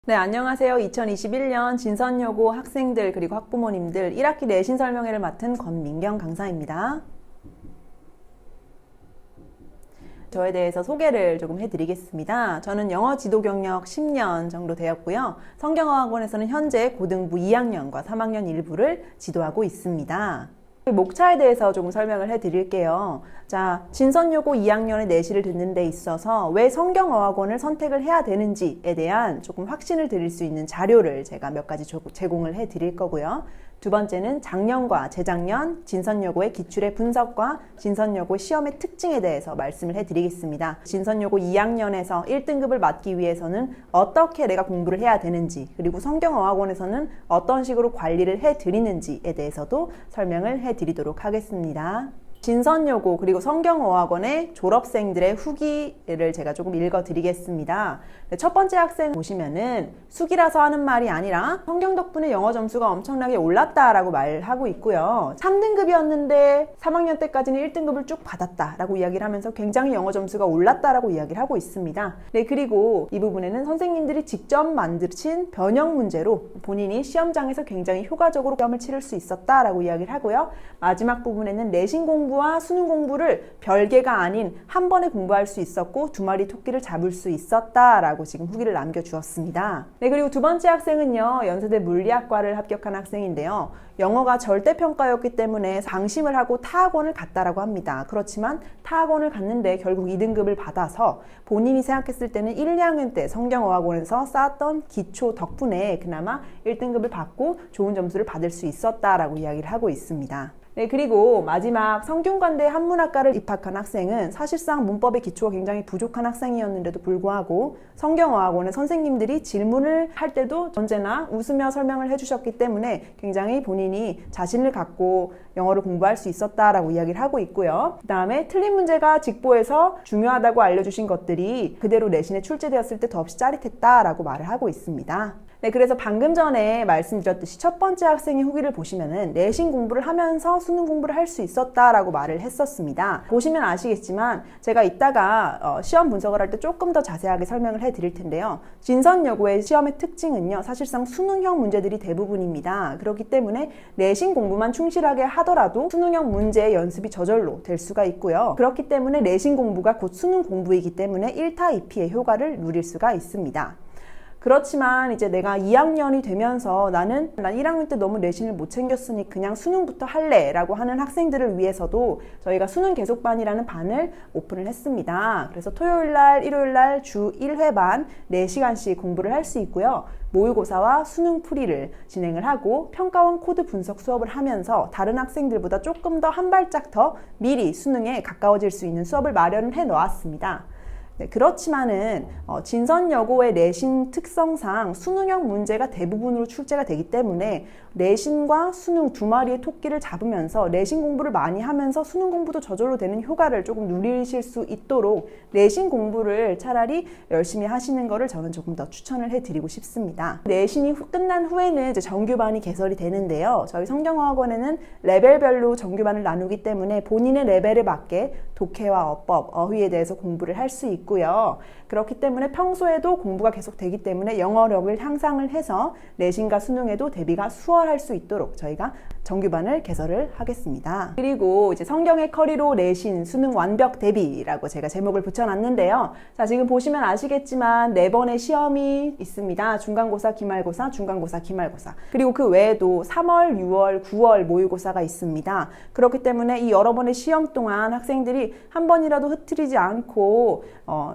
네, 안녕하세요. 2021년 진선여고 학생들 그리고 학부모님들 1학기 내신 설명회를 맡은 권민경 강사입니다. 저에 대해서 소개를 조금 해드리겠습니다. 저는 영어 지도 경력 10년 정도 되었고요. 성경어학원에서는 현재 고등부 2학년과 3학년 일부를 지도하고 있습니다. 목차에 대해서 조금 설명을 해드릴게요. 자, 진선여고 2학년의 내신을 듣는 데 있어서 왜 성경어학원을 선택을 해야 되는지에 대한 조금 확신을 드릴 수 있는 자료를 제가 몇 가지 제공을 해드릴 거고요. 두 번째는 작년과 재작년 진선여고의 기출의 분석과 진선여고 시험의 특징에 대해서 말씀을 해드리겠습니다. 진선여고 2학년에서 1등급을 맞기 위해서는 어떻게 내가 공부를 해야 되는지, 그리고 성경어학원에서는 어떤 식으로 관리를 해드리는지에 대해서도 설명을 해드리도록 하겠습니다. 진선여고 그리고 성경어학원의 졸업생들의 후기를 제가 조금 읽어드리겠습니다. 첫 번째 학생 보시면은 숙이라서 하는 말이 아니라 성경 덕분에 영어 점수가 엄청나게 올랐다라고 말하고 있고요. 3등급이었는데 3학년 때까지는 1등급을 쭉 받았다라고 이야기를 하면서 굉장히 영어 점수가 올랐다라고 이야기를 하고 있습니다. 네, 그리고 이 부분에는 선생님들이 직접 만드신 변형 문제로 본인이 시험장에서 굉장히 효과적으로 시험을 치를 수 있었다라고 이야기를 하고요. 마지막 부분에는 내신 공부와 수능 공부를 별개가 아닌 한 번에 공부할 수 있었고 두 마리 토끼를 잡을 수 있었다라고 지금 후기를 남겨주었습니다. 네, 그리고 두 번째 학생은요, 연세대 물리학과를 합격한 학생인데요. 영어가 절대평가였기 때문에 방심을 하고 타학원을 갔다라고 합니다. 그렇지만 타학원을 갔는데 결국 2등급을 받아서 본인이 생각했을 때는 1, 2학년 때 성경어학원에서 쌓았던 기초 덕분에 그나마 1등급을 받고 좋은 점수를 받을 수 있었다라고 이야기를 하고 있습니다. 네, 그리고 마지막 성균관대 한문학과를 입학한 학생은 사실상 문법의 기초가 굉장히 부족한 학생이었는데도 불구하고 성경어학원의 선생님들이 질문을 할 때도 언제나 웃으며 설명을 해주셨기 때문에 굉장히 본인이 자신을 갖고 영어를 공부할 수 있었다라고 이야기를 하고 있고요. 그 다음에 틀린 문제가 직보에서 중요하다고 알려주신 것들이 그대로 내신에 출제되었을 때 더없이 짜릿했다라고 말을 하고 있습니다. 네, 그래서 방금 전에 말씀드렸듯이 첫 번째 학생의 후기를 보시면은 내신 공부를 하면서 수능 공부를 할 수 있었다라고 말을 했었습니다. 보시면 아시겠지만 제가 이따가 시험 분석을 할 때 조금 더 자세하게 설명을 해드릴 텐데요. 진선여고의 시험의 특징은요, 사실상 수능형 문제들이 대부분입니다. 그렇기 때문에 내신 공부만 충실하게 하더라도 수능형 문제의 연습이 저절로 될 수가 있고요. 그렇기 때문에 내신 공부가 곧 수능 공부이기 때문에 1타 2피의 효과를 누릴 수가 있습니다. 그렇지만 이제 내가 2학년이 되면서 난 1학년 때 너무 내신을 못 챙겼으니 그냥 수능부터 할래 라고 하는 학생들을 위해서도 저희가 수능 계속반이라는 반을 오픈을 했습니다. 그래서 토요일날, 일요일날 주 1회반 4시간씩 공부를 할 수 있고요. 모의고사와 수능 풀이를 진행을 하고 평가원 코드 분석 수업을 하면서 다른 학생들보다 조금 더 한 발짝 더 미리 수능에 가까워질 수 있는 수업을 마련을 해 놓았습니다. 네, 그렇지만은 진선여고의 내신 특성상 수능형 문제가 대부분으로 출제가 되기 때문에 내신과 수능 두 마리의 토끼를 잡으면서 내신 공부를 많이 하면서 수능 공부도 저절로 되는 효과를 조금 누리실 수 있도록 내신 공부를 차라리 열심히 하시는 거를 저는 조금 더 추천을 해드리고 싶습니다. 내신이 끝난 후에는 이제 정규반이 개설이 되는데요. 저희 성경어학원에는 레벨별로 정규반을 나누기 때문에 본인의 레벨에 맞게 독해와 어법, 어휘에 대해서 공부를 할 수 있고요. 그렇기 때문에 평소에도 공부가 계속 되기 때문에 영어력을 향상을 해서 내신과 수능에도 대비가 수월할 수 있도록 저희가 정규반을 개설을 하겠습니다. 그리고 이제 성경의 커리로 내신 수능 완벽 대비라고 제가 제목을 붙여놨는데요. 자, 지금 보시면 아시겠지만 4번의 시험이 있습니다. 중간고사, 기말고사, 중간고사, 기말고사. 그리고 그 외에도 3월, 6월, 9월 모의고사가 있습니다. 그렇기 때문에 이 여러 번의 시험 동안 학생들이 한 번이라도 흐트리지 않고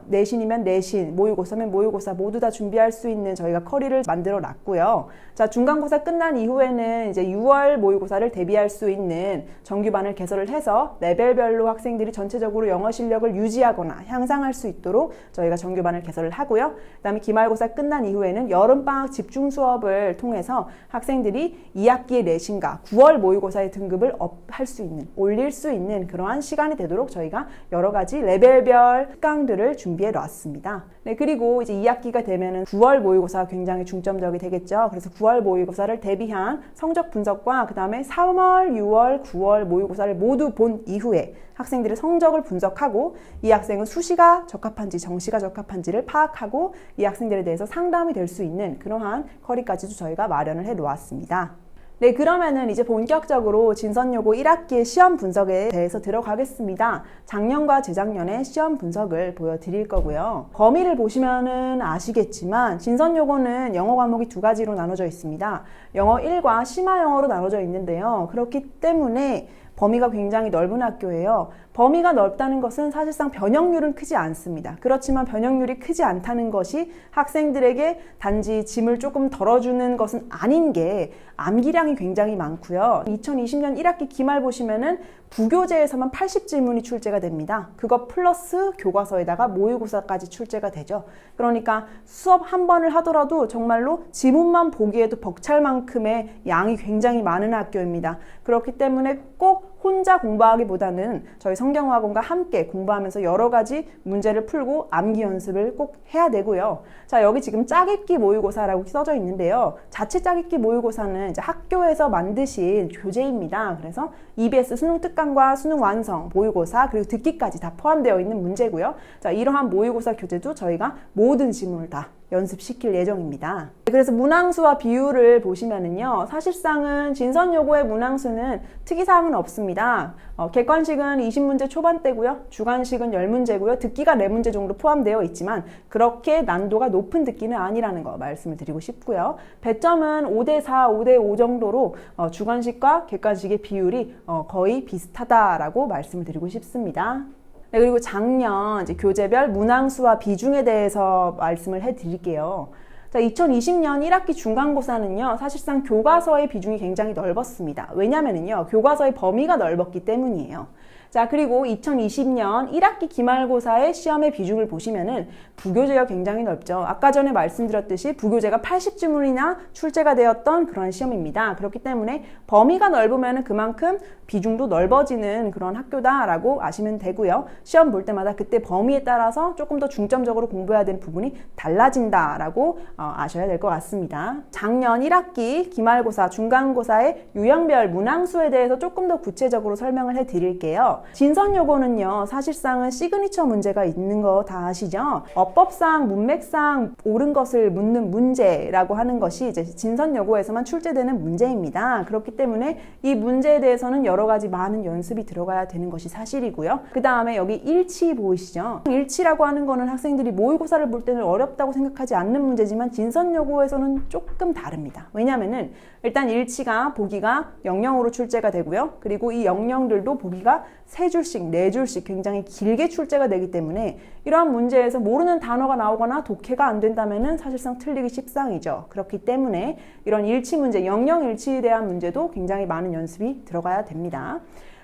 내신이면 내신, 모의고사면 모의고사 모두 다 준비할 수 있는 저희가 커리를 만들어 놨고요. 자, 중간고사 끝난 이후에는 이제 6월 모의고사를 대비할 수 있는 정규반을 개설을 해서 레벨별로 학생들이 전체적으로 영어 실력을 유지하거나 향상할 수 있도록 저희가 정규반을 개설을 하고요. 그 다음에 기말고사 끝난 이후에는 여름방학 집중 수업을 통해서 학생들이 2학기의 내신과 9월 모의고사의 등급을 업할 수 있는, 올릴 수 있는 그러한 시간이 되도록 저희가 저희가 여러 가지 레벨별 특강들을 준비해 놨습니다. 네, 그리고 이제 2학기가 되면은 9월 모의고사가 굉장히 중점적이 되겠죠. 그래서 9월 모의고사를 대비한 성적 분석과 그 다음에 3월, 6월, 9월 모의고사를 모두 본 이후에 학생들의 성적을 분석하고 이 학생은 수시가 적합한지 정시가 적합한지를 파악하고 이 학생들에 대해서 상담이 될 수 있는 그러한 커리까지도 저희가 마련을 해 놓았습니다. 네, 그러면은 이제 본격적으로 진선여고 1학기의 시험 분석에 대해서 들어가겠습니다. 작년과 재작년의 시험 분석을 보여드릴 거고요. 범위를 보시면은 아시겠지만 진선여고는 영어 과목이 두 가지로 나눠져 있습니다. 영어 1과 심화 영어로 나눠져 있는데요. 그렇기 때문에 범위가 굉장히 넓은 학교예요. 범위가 넓다는 것은 사실상 변형률은 크지 않습니다. 그렇지만 변형률이 크지 않다는 것이 학생들에게 단지 짐을 조금 덜어주는 것은 아닌 게 암기량이 굉장히 많고요. 2020년 1학기 기말 보시면은 부교재에서만 80질문이 출제가 됩니다. 그거 플러스 교과서에다가 모의고사까지 출제가 되죠. 그러니까 수업 한 번을 하더라도 정말로 지문만 보기에도 벅찰 만큼의 양이 굉장히 많은 학교입니다. 그렇기 때문에 꼭 혼자 공부하기보다는 저희 성경학원과 함께 공부하면서 여러 가지 문제를 풀고 암기 연습을 꼭 해야 되고요. 자, 여기 지금 짜깁기 모의고사라고 써져 있는데요. 자체 짜깁기 모의고사는 이제 학교에서 만드신 교재입니다. 그래서 EBS 수능 특강과 수능 완성, 모의고사, 그리고 듣기까지 다 포함되어 있는 문제고요. 자, 이러한 모의고사 교재도 저희가 모든 지문을 다 연습시킬 예정입니다. 그래서 문항수와 비율을 보시면은요, 사실상은 진선여고의 문항수는 특이사항은 없습니다. 객관식은 20문제 초반대고요, 주관식은 10문제고요, 듣기가 4문제 정도 포함되어 있지만 그렇게 난도가 높은 듣기는 아니라는 거 말씀을 드리고 싶고요. 배점은 5대4, 5대5 정도로 주관식과 객관식의 비율이 거의 비슷하다라고 말씀을 드리고 싶습니다. 네, 그리고 작년 이제 교재별 문항수와 비중에 대해서 말씀을 해드릴게요. 자, 2020년 1학기 중간고사는요, 사실상 교과서의 비중이 굉장히 넓었습니다. 왜냐면은요, 교과서의 범위가 넓었기 때문이에요. 자, 그리고 2020년 1학기 기말고사의 시험의 비중을 보시면은 부교재가 굉장히 넓죠. 아까 전에 말씀드렸듯이 부교재가 80지문이나 출제가 되었던 그런 시험입니다. 그렇기 때문에 범위가 넓으면은 그만큼 비중도 넓어지는 그런 학교다라고 아시면 되고요. 시험 볼 때마다 그때 범위에 따라서 조금 더 중점적으로 공부해야 되는 부분이 달라진다라고 아셔야 될 것 같습니다. 작년 1학기 기말고사, 중간고사의 유형별 문항수에 대해서 조금 더 구체적으로 설명을 해드릴게요. 진선여고는요, 사실상은 시그니처 문제가 있는 거 다 아시죠? 어법상, 문맥상 옳은 것을 묻는 문제라고 하는 것이 이제 진선여고에서만 출제되는 문제입니다. 그렇기 때문에 이 문제에 대해서는 여러 가지 많은 연습이 들어가야 되는 것이 사실이고요. 그 다음에 여기 일치 보이시죠? 일치라고 하는 거는 학생들이 모의고사를 볼 때는 어렵다고 생각하지 않는 문제지만 진선여고에서는 조금 다릅니다. 왜냐면은 일단 일치가 보기가 00으로 출제가 되고요. 그리고 이 00들도 보기가 3줄씩, 4줄씩 굉장히 길게 출제가 되기 때문에 이러한 문제에서 모르는 단어가 나오거나 독해가 안 된다면은 사실상 틀리기 십상이죠. 그렇기 때문에 이런 일치 문제, 00 일치에 대한 문제도 굉장히 많은 연습이 들어가야 됩니다.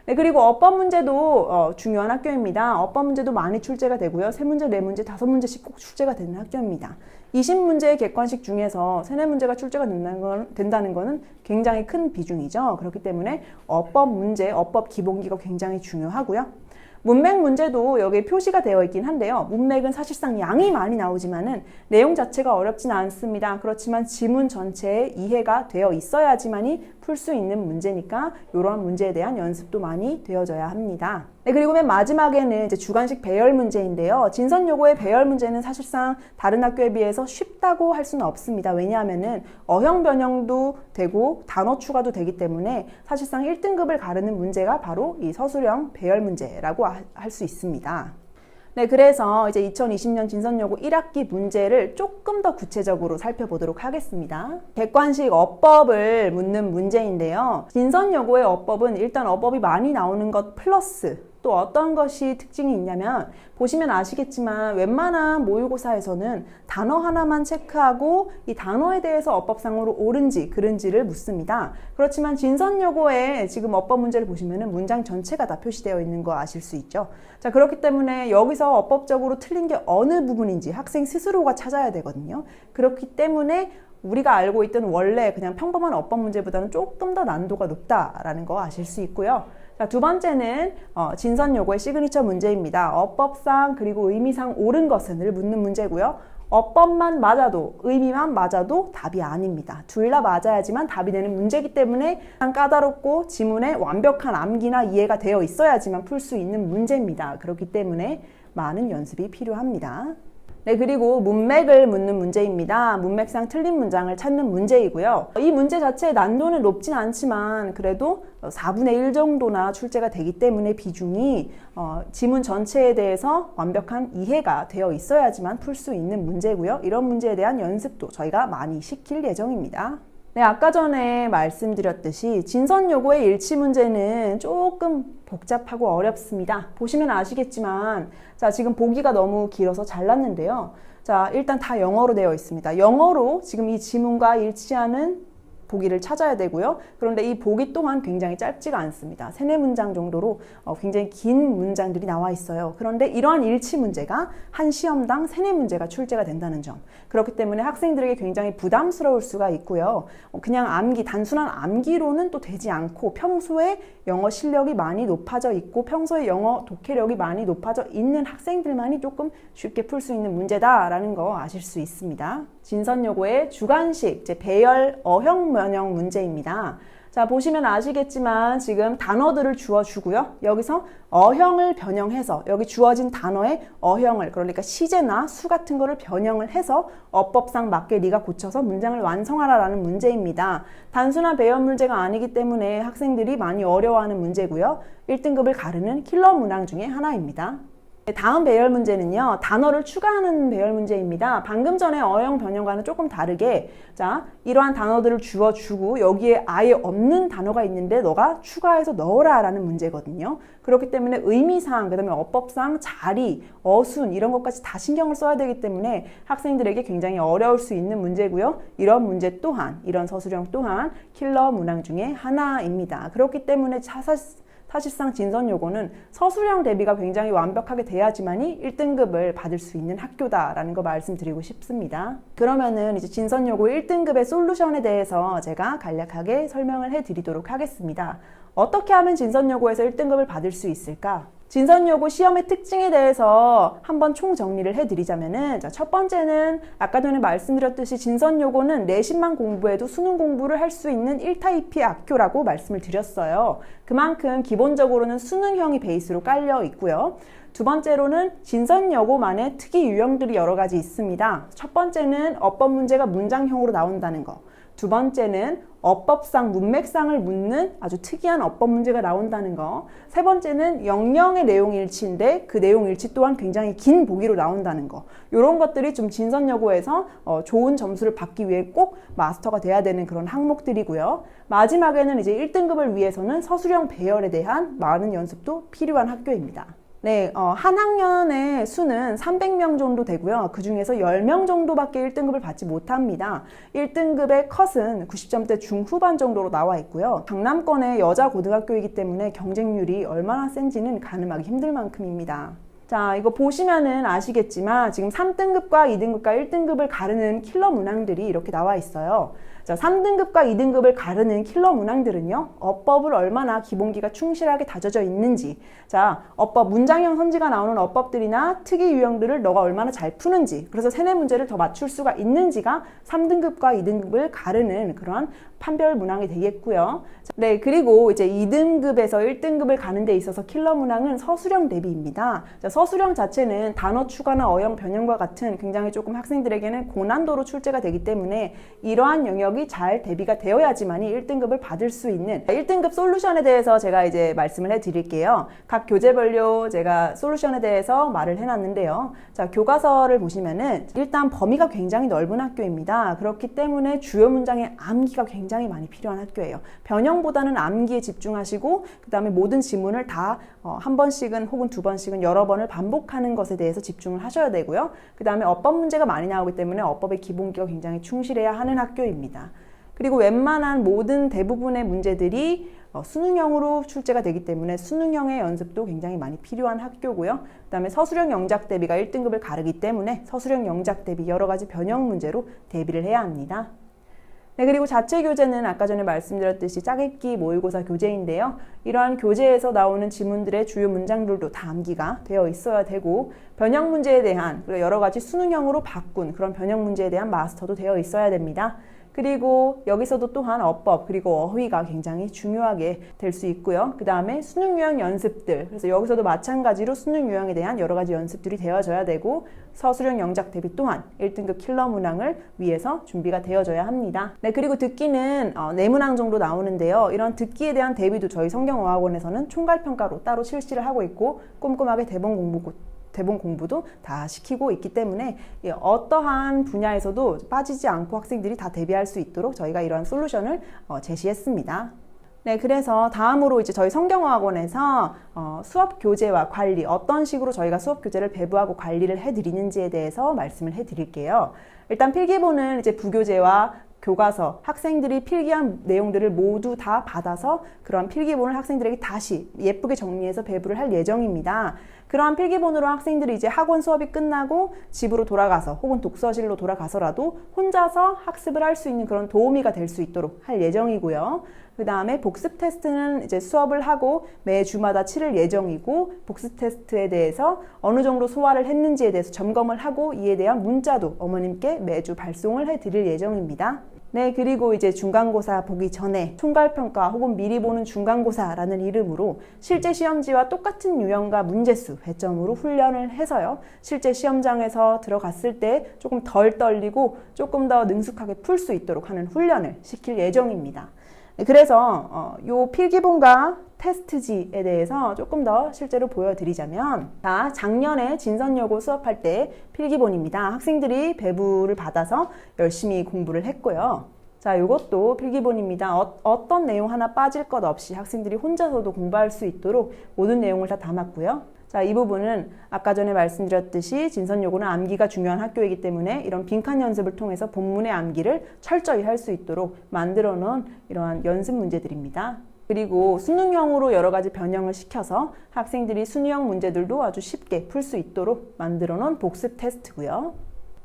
네, 그리고 어법 문제도 중요한 학교입니다. 어법 문제도 많이 출제가 되고요. 3문제, 4문제, 5문제씩 꼭 출제가 되는 학교입니다. 20문제의 객관식 중에서 3, 4문제가 출제가 된다는 것은 굉장히 큰 비중이죠. 그렇기 때문에 어법 문제, 어법 기본기가 굉장히 중요하고요. 문맥 문제도 여기에 표시가 되어 있긴 한데요. 문맥은 사실상 양이 많이 나오지만은 내용 자체가 어렵진 않습니다. 그렇지만 지문 전체에 이해가 되어 있어야지만이 풀 수 있는 문제니까 이러한 문제에 대한 연습도 많이 되어져야 합니다. 네, 그리고 맨 마지막에는 이제 주관식 배열 문제인데요. 진선여고의 배열 문제는 사실상 다른 학교에 비해서 쉽다고 할 수는 없습니다. 왜냐하면은 어형 변형도 되고 단어 추가도 되기 때문에 사실상 1등급을 가르는 문제가 바로 이 서술형 배열 문제라고 할 수 있습니다. 네, 그래서 이제 2020년 진선여고 1학기 문제를 조금 더 구체적으로 살펴보도록 하겠습니다. 객관식 어법을 묻는 문제인데요. 진선여고의 어법은 일단 어법이 많이 나오는 것 플러스 또 어떤 것이 특징이 있냐면 보시면 아시겠지만 웬만한 모의고사에서는 단어 하나만 체크하고 이 단어에 대해서 어법상으로 옳은지 그른지를 묻습니다. 그렇지만 진선여고의 지금 어법 문제를 보시면은 문장 전체가 다 표시되어 있는 거 아실 수 있죠. 자, 그렇기 때문에 여기서 어법적으로 틀린 게 어느 부분인지 학생 스스로가 찾아야 되거든요. 그렇기 때문에 우리가 알고 있던 원래 그냥 평범한 어법 문제보다는 조금 더 난도가 높다라는 거 아실 수 있고요. 자, 자, 두 번째는 진선요고의 시그니처 문제입니다. 어법상 그리고 의미상 옳은 것은을 묻는 문제고요. 어법만 맞아도 의미만 맞아도 답이 아닙니다. 둘 다 맞아야지만 답이 되는 문제이기 때문에 까다롭고 지문에 완벽한 암기나 이해가 되어 있어야지만 풀 수 있는 문제입니다. 그렇기 때문에 많은 연습이 필요합니다. 네, 그리고 문맥을 묻는 문제입니다. 문맥상 틀린 문장을 찾는 문제이고요. 이 문제 자체의 난도는 높진 않지만 그래도 4분의 1 정도나 출제가 되기 때문에 비중이 지문 전체에 대해서 완벽한 이해가 되어 있어야지만 풀 수 있는 문제고요. 이런 문제에 대한 연습도 저희가 많이 시킬 예정입니다. 네, 아까 전에 말씀드렸듯이 진선요고의 일치 문제는 조금 복잡하고 어렵습니다. 보시면 아시겠지만 자, 지금 보기가 너무 길어서 잘랐는데요. 자, 일단 다 영어로 되어 있습니다. 영어로 지금 이 지문과 일치하는 보기를 찾아야 되고요. 그런데 이 보기 또한 굉장히 짧지가 않습니다. 3-4문장 정도로 굉장히 긴 문장들이 나와 있어요. 그런데 이러한 일치 문제가 한 시험당 3-4문제가 출제가 된다는 점. 그렇기 때문에 학생들에게 굉장히 부담스러울 수가 있고요. 그냥 암기, 단순한 암기로는 또 되지 않고 평소에 영어 실력이 많이 높아져 있고 평소에 영어 독해력이 많이 높아져 있는 학생들만이 조금 쉽게 풀 수 있는 문제다라는 거 아실 수 있습니다. 진선요고의 주관식, 배열, 어형, 면형 문제입니다. 자, 보시면 아시겠지만 지금 단어들을 주어주고요. 여기서 어형을 변형해서 여기 주어진 단어의 어형을, 그러니까 시제나 수 같은 거를 변형을 해서 어법상 맞게 네가 고쳐서 문장을 완성하라라는 문제입니다. 단순한 배열 문제가 아니기 때문에 학생들이 많이 어려워하는 문제고요. 1등급을 가르는 킬러 문항 중에 하나입니다. 다음 배열 문제는요, 단어를 추가하는 배열 문제입니다. 방금 전에 어형 변형과는 조금 다르게, 자, 이러한 단어들을 주어주고 여기에 아예 없는 단어가 있는데 너가 추가해서 넣어라 라는 문제거든요. 그렇기 때문에 의미상, 그 다음에 어법상, 자리, 어순 이런 것까지 다 신경을 써야 되기 때문에 학생들에게 굉장히 어려울 수 있는 문제고요. 이런 문제 또한, 이런 서술형 또한 킬러 문항 중에 하나입니다. 그렇기 때문에 사실상 진선요고는 서술형 대비가 굉장히 완벽하게 돼야지만이 1등급을 받을 수 있는 학교다라는 거 말씀드리고 싶습니다. 그러면은 이제 진선요고 1등급의 솔루션에 대해서 제가 간략하게 설명을 해드리도록 하겠습니다. 어떻게 하면 진선요고에서 1등급을 받을 수 있을까? 진선요고 시험의 특징에 대해서 한번 총정리를 해드리자면은, 자, 첫 번째는 아까 전에 말씀드렸듯이 진선요고는 내신만 공부해도 수능 공부를 할 수 있는 1타입의 학교라고 말씀을 드렸어요. 그만큼 기본적으로는 수능형이 베이스로 깔려 있고요. 두 번째로는 진선여고만의 특이 유형들이 여러 가지 있습니다. 첫 번째는 어법 문제가 문장형으로 나온다는 거. 두 번째는 어법상, 문맥상을 묻는 아주 특이한 어법 문제가 나온다는 거. 세 번째는 영영의 내용 일치인데 그 내용 일치 또한 굉장히 긴 보기로 나온다는 거. 이런 것들이 좀 진선여고에서 좋은 점수를 받기 위해 꼭 마스터가 돼야 되는 그런 항목들이고요. 마지막에는 이제 1등급을 위해서는 서술형 배열에 대한 많은 연습도 필요한 학교입니다. 네, 한 학년의 수는 300명 정도 되고요. 그 중에서 10명 정도밖에 1등급을 받지 못합니다. 1등급의 컷은 90점대 중후반 정도로 나와 있고요. 강남권의 여자 고등학교이기 때문에 경쟁률이 얼마나 센지는 가늠하기 힘들 만큼입니다. 자, 이거 보시면은 아시겠지만 지금 3등급과 2등급과 1등급을 가르는 킬러 문항들이 이렇게 나와 있어요. 자, 3등급과 2등급을 가르는 킬러 문항들은요, 어법을 얼마나 기본기가 충실하게 다져져 있는지, 자, 어법, 문장형 선지가 나오는 어법들이나 특이 유형들을 너가 얼마나 잘 푸는지, 그래서 3-4문제를 더 맞출 수가 있는지가 3등급과 2등급을 가르는 그런 판별 문항이 되겠고요. 네, 그리고 이제 2등급에서 1등급을 가는 데 있어서 킬러 문항은 서술형 대비입니다. 자, 서술형 자체는 단어 추가나 어형 변형과 같은 굉장히 조금 학생들에게는 고난도로 출제가 되기 때문에 이러한 영역이 잘 대비가 되어야지만이 1등급을 받을 수 있는 1등급 솔루션에 대해서 제가 이제 말씀을 해드릴게요. 각 교재별로 제가 솔루션에 대해서 말을 해놨는데요. 자, 교과서를 보시면은 일단 범위가 굉장히 넓은 학교입니다. 그렇기 때문에 주요 문장의 암기가 굉장히 많이 필요한 학교예요. 변형보다는 암기에 집중하시고 그 다음에 모든 지문을 다 한 번씩은 혹은 두 번씩은 여러 번을 반복하는 것에 대해서 집중을 하셔야 되고요. 그 다음에 어법 문제가 많이 나오기 때문에 어법의 기본기가 굉장히 충실해야 하는 학교입니다. 그리고 웬만한 모든 대부분의 문제들이 수능형으로 출제가 되기 때문에 수능형의 연습도 굉장히 많이 필요한 학교고요. 그 다음에 서술형 영작 대비가 1등급을 가르기 때문에 서술형 영작 대비 여러 가지 변형 문제로 대비를 해야 합니다. 네, 그리고 자체 교재는 아까 전에 말씀드렸듯이 짜깁기 모의고사 교재인데요. 이러한 교재에서 나오는 지문들의 주요 문장들도 다 암기가 되어 있어야 되고, 변형 문제에 대한, 그리고 여러 가지 수능형으로 바꾼 그런 변형 문제에 대한 마스터도 되어 있어야 됩니다. 그리고 여기서도 또한 어법 그리고 어휘가 굉장히 중요하게 될 수 있고요. 그 다음에 수능 유형 연습들, 그래서 여기서도 마찬가지로 수능 유형에 대한 여러 가지 연습들이 되어져야 되고, 서술형 영작 대비 또한 1등급 킬러 문항을 위해서 준비가 되어져야 합니다. 네, 그리고 듣기는 4문항 정도 나오는데요. 이런 듣기에 대한 대비도 저희 성경어학원에서는 총괄평가로 따로 실시를 하고 있고, 꼼꼼하게 대본 공부도 다 시키고 있기 때문에 어떠한 분야에서도 빠지지 않고 학생들이 다 대비할 수 있도록 저희가 이러한 솔루션을 제시했습니다. 네, 그래서 다음으로 이제 저희 성경어학원에서 수업 교재와 관리, 어떤 식으로 저희가 수업 교재를 배부하고 관리를 해드리는지에 대해서 말씀을 해드릴게요. 일단 필기본은 이제 부교재와 교과서, 학생들이 필기한 내용들을 모두 다 받아서 그런 필기본을 학생들에게 다시 예쁘게 정리해서 배부를 할 예정입니다. 그러한 필기본으로 학생들이 이제 학원 수업이 끝나고 집으로 돌아가서 혹은 독서실로 돌아가서라도 혼자서 학습을 할 수 있는 그런 도우미가 될 수 있도록 할 예정이고요. 그 다음에 복습 테스트는 이제 수업을 하고 매주마다 치를 예정이고, 복습 테스트에 대해서 어느 정도 소화를 했는지에 대해서 점검을 하고 이에 대한 문자도 어머님께 매주 발송을 해드릴 예정입니다. 네, 그리고 이제 중간고사 보기 전에 총괄평가 혹은 미리 보는 중간고사라는 이름으로 실제 시험지와 똑같은 유형과 문제수 배점으로 훈련을 해서요, 실제 시험장에서 들어갔을 때 조금 덜 떨리고 조금 더 능숙하게 풀 수 있도록 하는 훈련을 시킬 예정입니다. 네, 그래서 요 필기본과 테스트지에 대해서 조금 더 실제로 보여드리자면, 작년에 진선여고 수업할 때 필기본입니다. 학생들이 배부를 받아서 열심히 공부를 했고요. 자, 이것도 필기본입니다. 어떤 내용 하나 빠질 것 없이 학생들이 혼자서도 공부할 수 있도록 모든 내용을 다 담았고요. 자, 이 부분은 아까 전에 말씀드렸듯이 진선여고는 암기가 중요한 학교이기 때문에 이런 빈칸 연습을 통해서 본문의 암기를 철저히 할 수 있도록 만들어 놓은 이러한 연습 문제들입니다. 그리고 수능형으로 여러 가지 변형을 시켜서 학생들이 수능형 문제들도 아주 쉽게 풀 수 있도록 만들어 놓은 복습 테스트고요.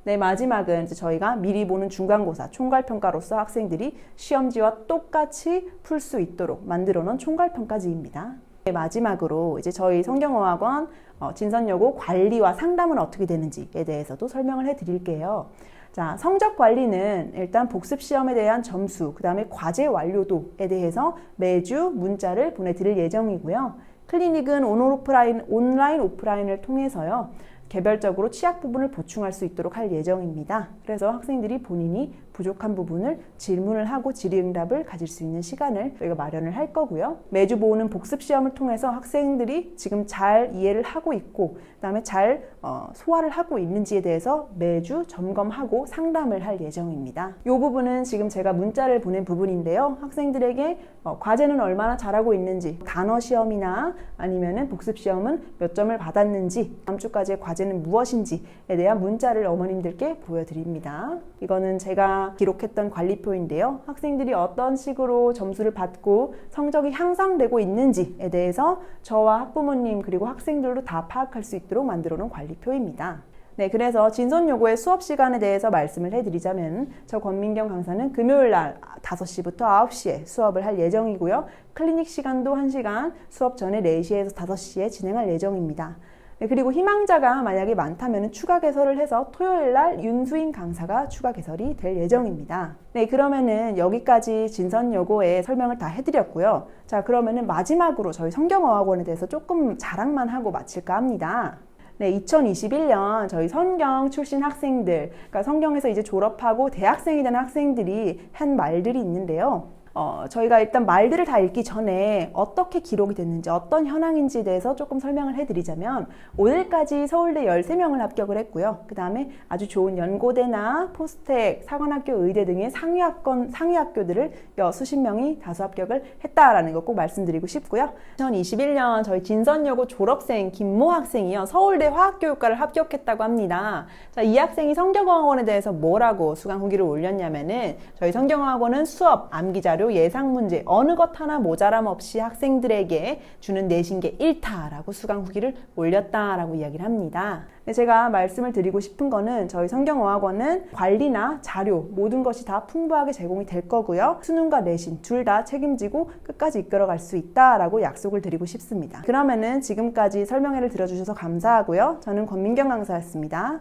네, 마지막은 이제 저희가 미리 보는 중간고사, 총괄평가로서 학생들이 시험지와 똑같이 풀 수 있도록 만들어 놓은 총괄평가지입니다. 네, 마지막으로 이제 저희 성경어학원 진선여고 관리와 상담은 어떻게 되는지에 대해서도 설명을 해드릴게요. 자, 성적 관리는 일단 복습 시험에 대한 점수, 그 다음에 과제 완료도에 대해서 매주 문자를 보내드릴 예정이고요. 클리닉은 온라인, 오프라인을 통해서요, 개별적으로 취약 부분을 보충할 수 있도록 할 예정입니다. 그래서 학생들이 본인이 부족한 부분을 질문을 하고 질의응답을 가질 수 있는 시간을 저희가 마련을 할 거고요. 매주 모으는 복습 시험을 통해서 학생들이 지금 잘 이해를 하고 있고, 그 다음에 잘 소화를 하고 있는지에 대해서 매주 점검하고 상담을 할 예정입니다. 이 부분은 지금 제가 문자를 보낸 부분인데요. 학생들에게 과제는 얼마나 잘하고 있는지, 단어 시험이나 아니면은 복습 시험은 몇 점을 받았는지, 다음 주까지의 과제는 무엇인지에 대한 문자를 어머님들께 보여드립니다. 이거는 제가 기록했던 관리표인데요. 학생들이 어떤 식으로 점수를 받고 성적이 향상되고 있는지에 대해서 저와 학부모님 그리고 학생들도 다 파악할 수 있도록 만들어 놓은 관리표입니다. 네, 그래서 진선여고의 수업 시간에 대해서 말씀을 해드리자면, 저 권민경 강사는 금요일 날 5시부터 9시에 수업을 할 예정이고요. 클리닉 시간도 1시간, 수업 전에 4시에서 5시에 진행할 예정입니다. 네, 그리고 희망자가 만약에 많다면 추가 개설을 해서 토요일 날 윤수인 강사가 추가 개설이 될 예정입니다. 네, 그러면은 여기까지 진선여고의 설명을 다 해드렸고요. 자, 그러면은 마지막으로 저희 성경어학원에 대해서 조금 자랑만 하고 마칠까 합니다. 네, 2021년 저희 성경 출신 학생들, 그러니까 성경에서 이제 졸업하고 대학생이 되는 학생들이 한 말들이 있는데요. 저희가 일단 말들을 다 읽기 전에 어떻게 기록이 됐는지, 어떤 현황인지에 대해서 조금 설명을 해드리자면, 오늘까지 서울대 13명을 합격을 했고요. 그 다음에 아주 좋은 연고대나 포스텍, 사관학교, 의대 등의 상위 학교들을 수십 명이 다수 합격을 했다라는 거 꼭 말씀드리고 싶고요. 2021년 저희 진선여고 졸업생 김모 학생이요, 서울대 화학교육과를 합격했다고 합니다. 자, 이 학생이 성경어학원에 대해서 뭐라고 수강 후기를 올렸냐면은, 저희 성경어학원은 수업, 암기자료, 자료, 예상 문제 어느 것 하나 모자람 없이 학생들에게 주는 내신계 1타라고 수강 후기를 올렸다라고 이야기를 합니다. 제가 말씀을 드리고 싶은 거는 저희 성경어학원은 관리나 자료 모든 것이 다 풍부하게 제공이 될 거고요. 수능과 내신 둘 다 책임지고 끝까지 이끌어갈 수 있다라고 약속을 드리고 싶습니다. 그러면은 지금까지 설명회를 들어주셔서 감사하고요. 저는 권민경 강사였습니다.